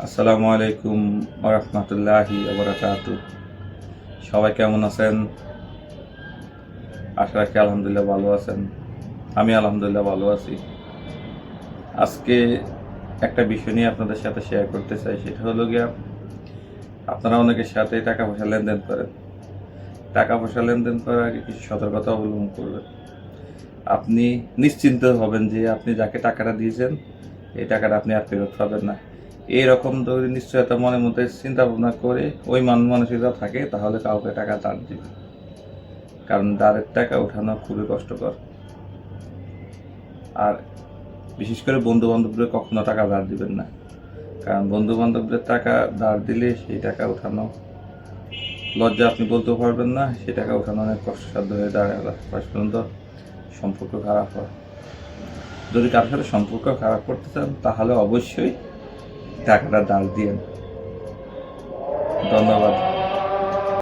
আসসালামু আলাইকুম ওয়া রাহমাতুল্লাহি ওয়া বারাকাতুহু। সবাই কেমন আছেন? আশা রাখি আলহামদুলিল্লাহ ভালো আছেন। আমি আলহামদুলিল্লাহ ভালো আছি। আজকে একটা বিষয় নিয়ে আপনাদের সাথে শেয়ার করতে চাই, সেটা হলো গিয়া আপনারা অনেকের সাথে টাকা পয়সা লেনদেন করেন। টাকা পয়সা লেনদেন করার আগে কিছু সতর্কতা অবলম্বন করবেন। আপনি নিশ্চিন্ত হবেন যে আপনি যাকে টাকাটা দিয়েছেন এই টাকাটা আপনি আর ফেরত পাবেন না। এইরকম যদি নিশ্চয়তা মনের মধ্যে চিন্তা ভাবনা করে ওই মানসিকতা থাকে, তাহলে কাউকে টাকা ধার দিবে, কারণ ধারের টাকা ওঠানো খুবই কষ্টকর। আর বিশেষ করে বন্ধু বান্ধবদের কখনো টাকা ধার দিবেন না, কারণ বন্ধু বান্ধবদের টাকা ধার দিলে সেই টাকা ওঠানো লজ্জা, আপনি বলতেও পারবেন না, সেই টাকা ওঠানো অনেক কষ্টসাধ্য হয়ে দাঁড়ায়, শেষ পর্যন্ত সম্পর্ক খারাপ হয়। যদি কারোর সাথে সম্পর্ক খারাপ করতে চান তাহলে অবশ্যই টাকাটা ধার দিয়েন। ধন্যবাদ।